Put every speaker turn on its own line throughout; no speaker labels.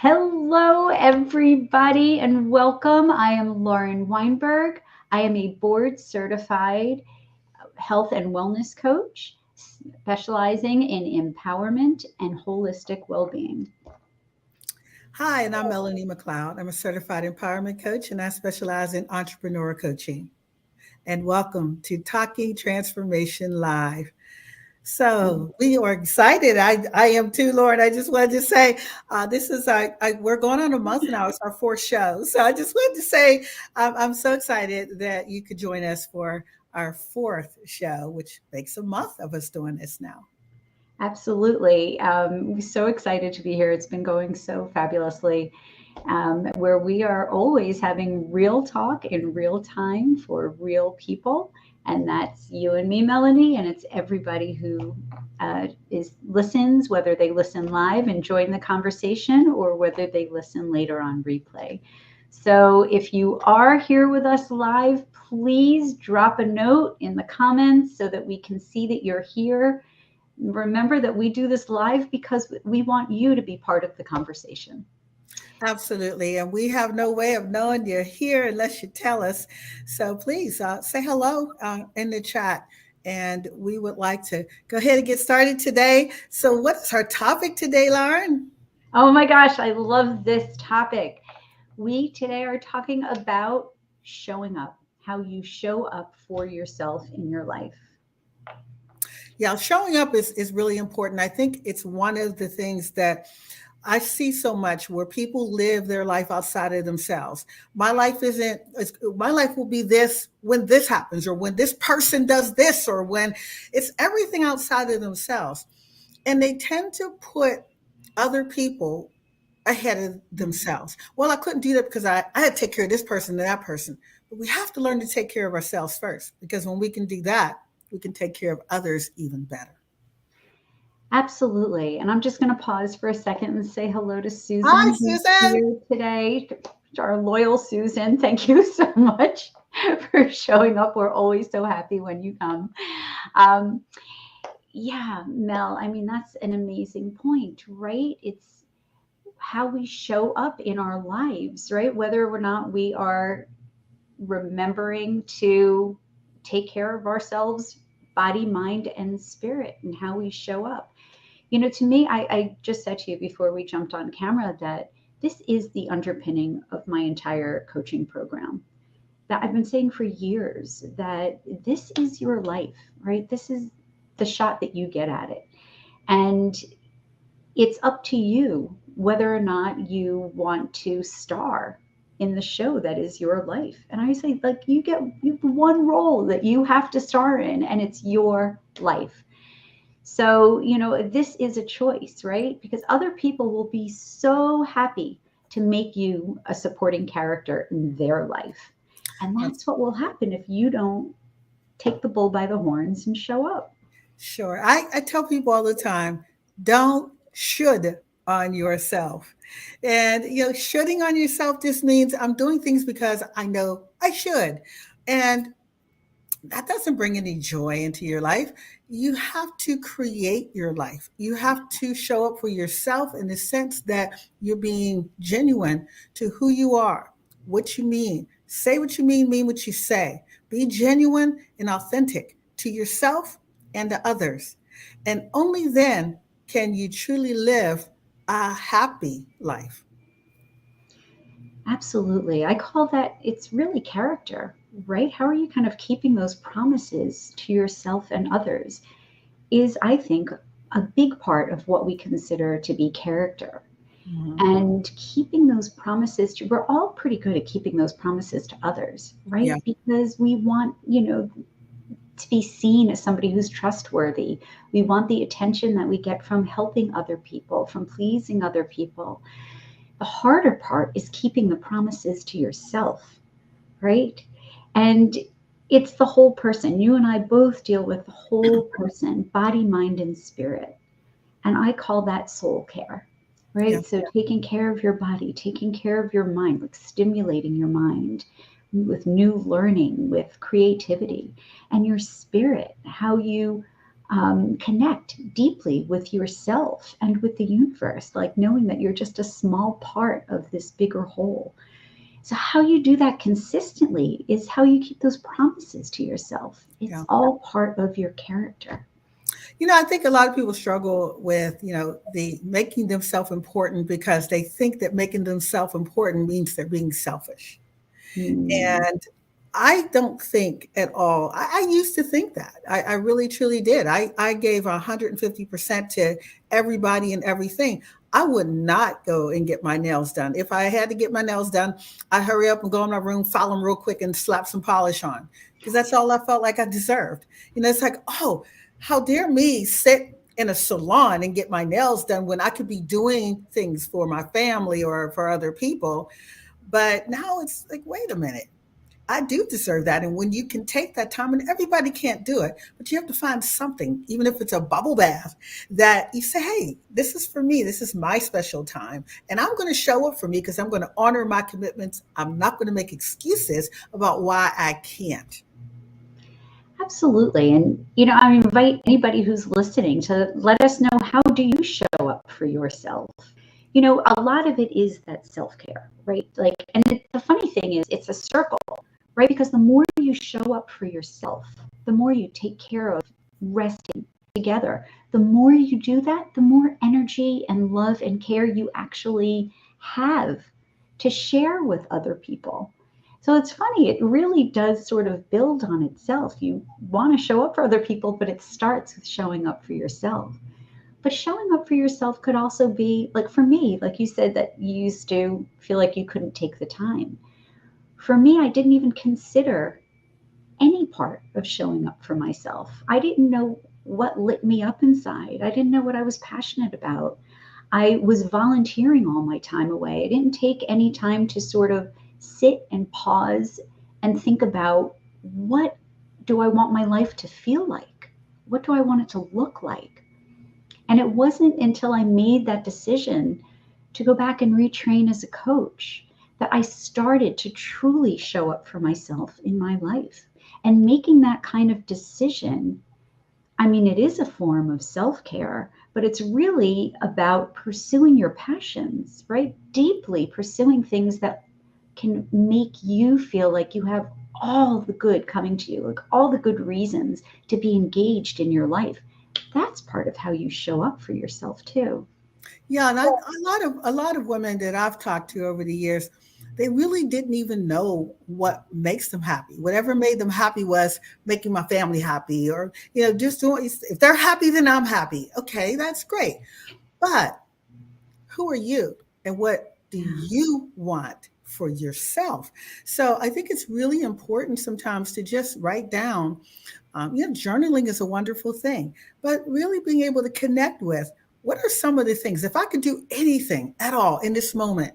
Hello, everybody, and welcome. I am Lauren Weinberg. I am a board certified health and wellness coach specializing in empowerment and holistic well being.
Hi, and I'm Melanie McLeod. I'm a certified empowerment coach and I specialize in entrepreneur coaching. And welcome to Talking Transformation Live. So we are excited. I am too, Lord. I just wanted to say this is we're going on a month now. It's our fourth show. So I just wanted to say I'm so excited that you could join us for our fourth show, which makes a month of us doing this now.
Absolutely. We're so excited to be here. It's been going so fabulously, where we are always having real talk in real time for real people. And that's you and me, Melanie, and it's everybody who is listens, whether they listen live and join the conversation or whether they listen later on replay. So if you are here with us live, please drop a note in the comments so that we can see that you're here. Remember that we do this live because we want you to be part of the conversation.
Absolutely. And we have no way of knowing you're here unless you tell us. So please say hello in the chat. And we would like to go ahead and get started today. So, what is our topic today, Lauren?
Oh my gosh, I love this topic. We today are talking about showing up, how you show up for yourself in your life.
Yeah, showing up is really important. I think it's one of the things that I see so much where people live their life outside of themselves. My life isn't, my life will be this when this happens, or when this person does this, or when it's everything outside of themselves. And they tend to put other people ahead of themselves. Well, I couldn't do that because I had to take care of this person and that person. But we have to learn to take care of ourselves first, because when we can do that, we can take care of others even better.
Absolutely. And I'm just going to pause for a second and say hello to
Hi,
Susan, who's
Susan.
here today, to our loyal Susan. Thank you so much for showing up. We're always so happy when you come. Um, yeah, Mel, I mean, that's an amazing point, right? It's how we show up in our lives, right? Whether or not we are remembering to take care of ourselves, body, mind, and spirit, and how we show up. To me, I just said to you before we jumped on camera that this is the underpinning of my entire coaching program. That I've been saying for years that this is your life, right? This is the shot that you get at it. And it's up to you whether or not you want to star in the show that is your life. And I say, like, you have one role that you have to star in, and it's your life. So, this is a choice, right? Because other people will be so happy to make you a supporting character in their life. And that's what will happen if you don't take the bull by the horns and show up.
Sure. I tell people all the time, don't should on yourself. And, shoulding on yourself just means I'm doing things because I know I should. And that doesn't bring any joy into your life. You have to create your life. You have to show up for yourself in the sense that you're being genuine to who you are, what you mean. Say what you mean what you say. Be genuine and authentic to yourself and to others. And only then can you truly live a happy life.
Absolutely. I call that it's really character, right? How are you kind of keeping those promises to yourself and others is, I think, a big part of what we consider to be character.
Mhm.
And keeping those promises to, we're all pretty good at keeping those promises to others,
Yeah.
right? Because we want, to be seen as somebody who's trustworthy. We want the attention that we get from helping other people, from pleasing other people. The harder part is keeping the promises to yourself, right? And it's the whole person. You and I both deal with the whole person, body, mind, and spirit. And I call that soul care,
Yeah.
right? So taking care of your body, taking care of your mind, like stimulating your mind with new learning, with creativity, and your spirit, how you connect deeply with yourself and with the universe, like knowing that you're just a small part of this bigger whole. So, how you do that consistently is how you keep those promises to yourself. It's
Yeah.
all part of your character.
I think a lot of people struggle with, the making themselves important because they think that making themselves important means they're being selfish.
Mm.
And I don't think at all. I used to think that. I really truly did. I gave 150% to everybody and everything. I would not go and get my nails done. If I had to get my nails done, I'd hurry up and go in my room, file them real quick, and slap some polish on because that's all I felt like I deserved. It's like, oh, how dare me sit in a salon and get my nails done when I could be doing things for my family or for other people. But now it's like, wait a minute. I do deserve that. And when you can take that time, and everybody can't do it, but you have to find something, even if it's a bubble bath, that you say, hey, this is for me. This is my special time. And I'm going to show up for me because I'm going to honor my commitments. I'm not going to make excuses about why I can't.
Absolutely. And, I invite anybody who's listening to let us know, how do you show up for yourself? A lot of it is that self-care, right? Like, and the funny thing is it's a circle, right? Because the more you show up for yourself, the more you take care of resting together, the more you do that, the more energy and love and care you actually have to share with other people. So it's funny, it really does sort of build on itself. You want to show up for other people, but it starts with showing up for yourself. But showing up for yourself could also be, like, for me, like you said, that you used to feel like you couldn't take the time. For me, I didn't even consider any part of showing up for myself. I didn't know what lit me up inside. I didn't know what I was passionate about. I was volunteering all my time away. I didn't take any time to sort of sit and pause and think about, what do I want my life to feel like? What do I want it to look like? And it wasn't until I made that decision to go back and retrain as a coach that I started to truly show up for myself in my life. And making that kind of decision, I mean, it is a form of self care, but it's really about pursuing your passions, right? Deeply pursuing things that can make you feel like you have all the good coming to you, like all the good reasons to be engaged in your life. That's part of how you show up for yourself too.
Yeah, and a lot of women that I've talked to over the years, they really didn't even know what makes them happy. Whatever made them happy was making my family happy, or just doing. If they're happy, then I'm happy. Okay, that's great. But who are you, and what do
Yeah.
you want for yourself? So I think it's really important sometimes to just write down. Journaling is a wonderful thing, but really being able to connect with, what are some of the things, if I could do anything at all in this moment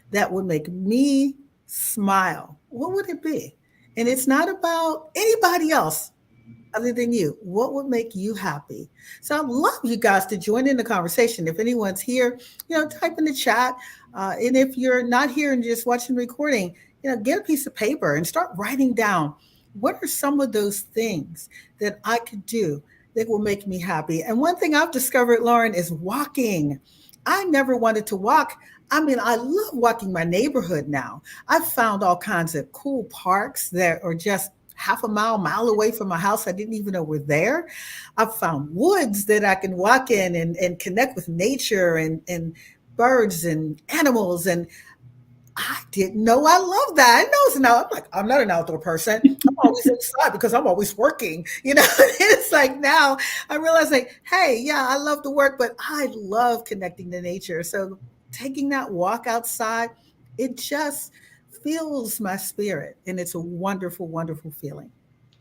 that would make me smile, what would it be? And it's not about anybody else other than you. What would make you happy? So I'd love you guys to join in the conversation. If anyone's here, type in the chat. And if you're not here and just watching the recording, get a piece of paper and start writing down, what are some of those things that I could do that will make me happy? And one thing I've discovered, Lauren, is walking. I never wanted to walk. I mean, I love walking my neighborhood now. I've found all kinds of cool parks that are just half a mile away from my house. I didn't even know were there. I've found woods that I can walk in and connect with nature and birds and animals. And I didn't know I love that. I know it's now. I'm not an outdoor person. I'm always inside because I'm always working. It's like now I realize, like, hey, yeah, I love the work, but I love connecting to nature. So taking that walk outside, it just fills my spirit, and it's a wonderful, wonderful feeling.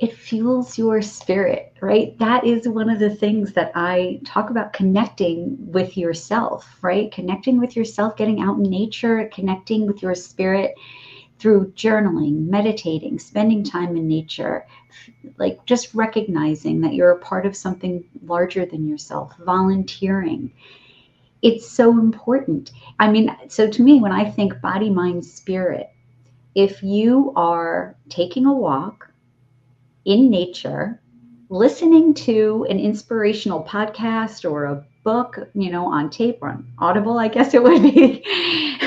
It fuels your spirit, right? That is one of the things that I talk about, connecting with yourself, right? Connecting with yourself, getting out in nature, connecting with your spirit through journaling, meditating, spending time in nature, like just recognizing that you're a part of something larger than yourself, volunteering. It's so important. I mean, so to me, when I think body, mind, spirit, if you are taking a walk in nature, listening to an inspirational podcast or a book, on tape or on Audible, I guess it would be,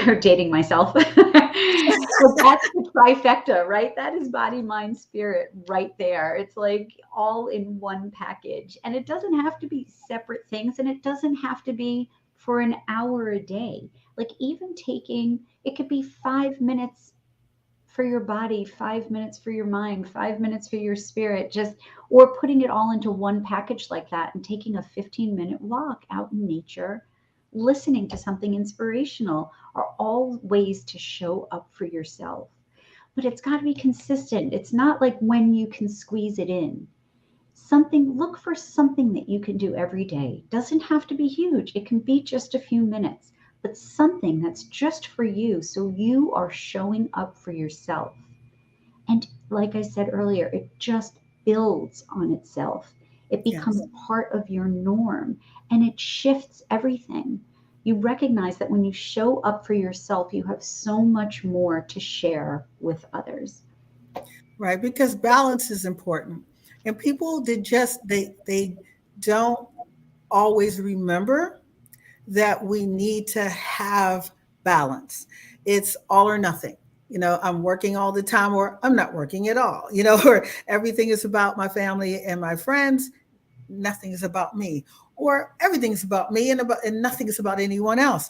or dating myself. So that's the trifecta, right? That is body, mind, spirit right there. It's like all in one package. And it doesn't have to be separate things, and it doesn't have to be for an hour a day. Like even taking, it could be 5 minutes for your body, 5 minutes for your mind, 5 minutes for your spirit, just, or putting it all into one package like that and taking a 15-minute walk out in nature, listening to something inspirational are all ways to show up for yourself. But it's got to be consistent. It's not like when you can squeeze it in. Look for something that you can do every day. Doesn't have to be huge. It can be just a few minutes, but something that's just for you, so you are showing up for yourself. And like I said earlier, it just builds on itself. It becomes
Yes.
part of your norm, and it shifts everything. You recognize that when you show up for yourself, you have so much more to share with others.
Right, because balance is important. And people they don't always remember that we need to have balance. It's all or nothing. I'm working all the time or I'm not working at all, or everything is about my family and my friends, nothing is about me, or everything is about me and nothing is about anyone else.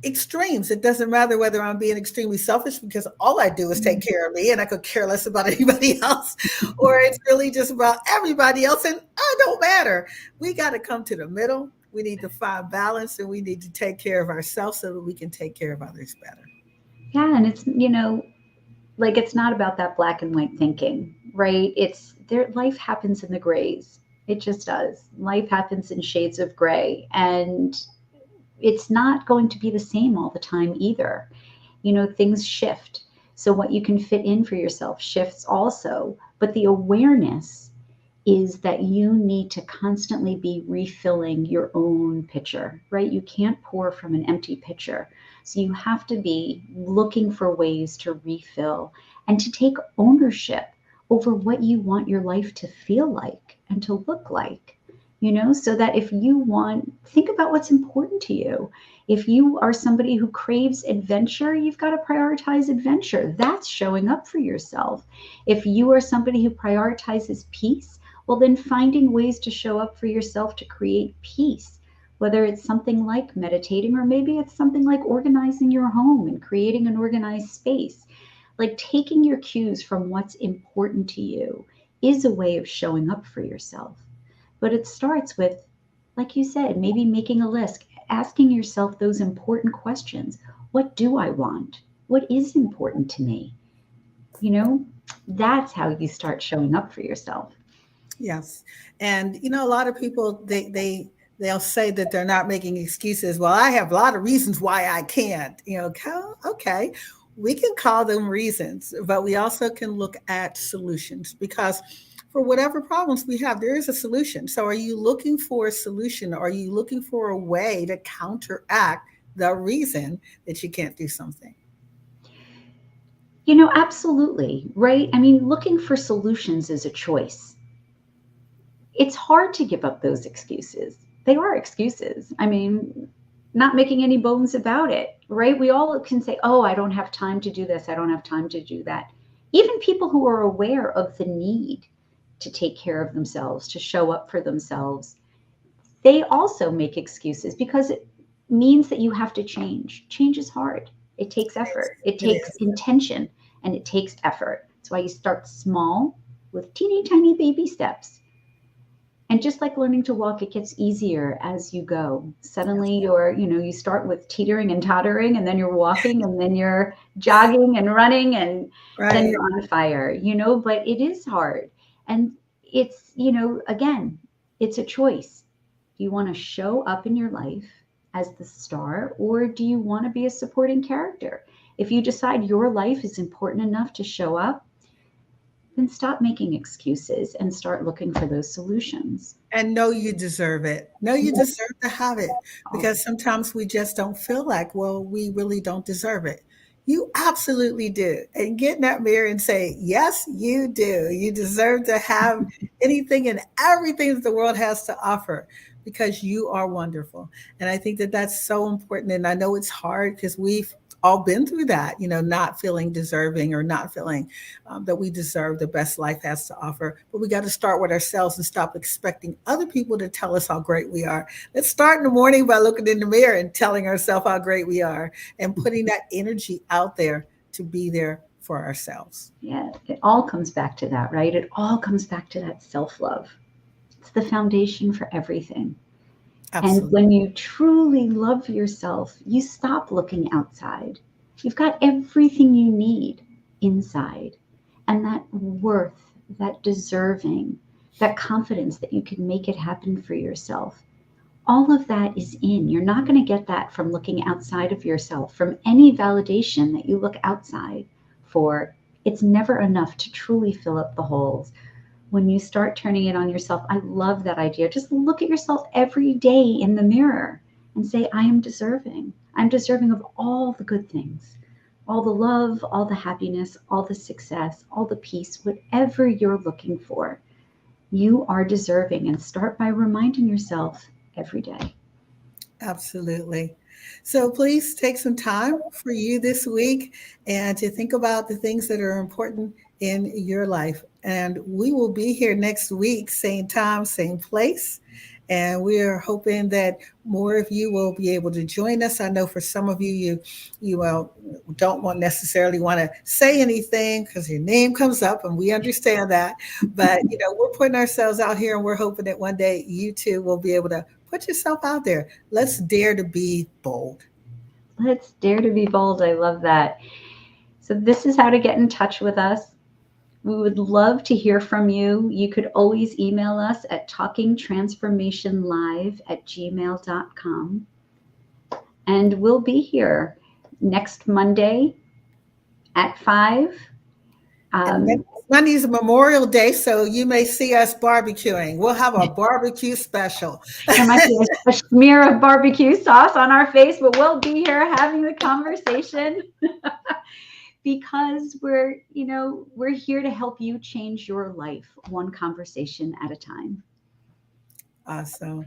Extremes. It doesn't matter whether I'm being extremely selfish because all I do is take care of me and I could care less about anybody else, or it's really just about everybody else and I don't matter. We got to come to the middle. We need to find balance and we need to take care of ourselves so that we can take care of others better.
Yeah, and it's, like it's not about that black and white thinking, right? It's there, life happens in the grays. It just does. Life happens in shades of gray, and it's not going to be the same all the time either. Things shift. So what you can fit in for yourself shifts also. But the awareness is that you need to constantly be refilling your own pitcher, right? You can't pour from an empty pitcher. So you have to be looking for ways to refill and to take ownership over what you want your life to feel like and to look like, so that if you want, think about what's important to you. If you are somebody who craves adventure, you've got to prioritize adventure. That's showing up for yourself. If you are somebody who prioritizes peace, well, then finding ways to show up for yourself to create peace, whether it's something like meditating, or maybe it's something like organizing your home and creating an organized space. Like taking your cues from what's important to you is a way of showing up for yourself. But it starts with, like you said, maybe making a list, asking yourself those important questions. What do I want? What is important to me? You know, that's how you start showing up for yourself.
Yes. And a lot of people they'll say that they're not making excuses. Well, I have a lot of reasons why I can't. Okay. We can call them reasons, but we also can look at solutions because for whatever problems we have, there is a solution. So are you looking for a solution? Are you looking for a way to counteract the reason that you can't do something?
Absolutely, right? I mean, looking for solutions is a choice. It's hard to give up those excuses. They are excuses. I mean, not making any bones about it, right? We all can say, oh, I don't have time to do this. I don't have time to do that. Even people who are aware of the need to take care of themselves, to show up for themselves, they also make excuses because it means that you have to change. Change is hard. It takes effort, it
It
takes
is.
intention, and it takes effort. That's why you start small with teeny tiny baby steps. And just like learning to walk, it gets easier as you go.
Yes.
Suddenly you start with teetering and tottering, and then you're walking, and then you're jogging and running, and then
Right.
you're on fire, but it is hard. And it's, again, it's a choice. Do you want to show up in your life as the star, or do you want to be a supporting character? If you decide your life is important enough to show up, then stop making excuses and start looking for those solutions.
And know you deserve it. Know you deserve to have it because sometimes we just don't feel like, well, we really don't deserve it. You absolutely do. And get in that mirror and say, yes, you do. You deserve to have anything and everything that the world has to offer because you are wonderful. And I think that that's so important. And I know it's hard because we've all been through that, not feeling deserving or not feeling that we deserve the best life has to offer. But we got to start with ourselves and stop expecting other people to tell us how great we are. Let's start in the morning by looking in the mirror and telling ourselves how great we are and putting that energy out there to be there for ourselves.
Yeah, it all comes back to that, right? It all comes back to that self-love. It's the foundation for everything. And
Absolutely.
when you truly love yourself, you stop looking outside. You've got everything you need inside. And that worth, that deserving, that confidence that you can make it happen for yourself, all of that is in. You're not going to get that from looking outside of yourself, from any validation that you look outside for. It's never enough to truly fill up the holes. When you start turning it on yourself, I love that idea. Just look at yourself every day in the mirror and say, I am deserving. I'm deserving of all the good things, all the love, all the happiness, all the success, all the peace, whatever you're looking for. You are deserving, and start by reminding yourself every day.
Absolutely. So please take some time for you this week and to think about the things that are important in your life. And we will be here next week, same time, same place. And we are hoping that more of you will be able to join us. I know for some of you, you don't want necessarily want to say anything because your name comes up, and we understand that. But we're putting ourselves out here, and we're hoping that one day you too will be able to put yourself out there. Let's dare to be bold.
Let's dare to be bold. I love that. So, this is how to get in touch with us. We would love to hear from you. You could always email us at talkingtransformationlive@gmail.com. And we'll be here next Monday at 5.
And next Monday is Memorial Day, so you may see us barbecuing. We'll have a barbecue special.
There might be a smear of barbecue sauce on our face, but we'll be here having the conversation because we're here to help you change your life one conversation at a time.
Awesome.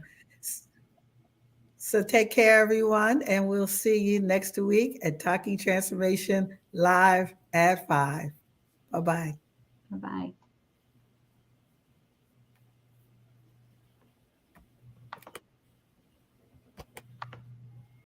So take care, everyone, and we'll see you next week at Talking Transformation Live at 5. Bye-bye.
Bye-bye.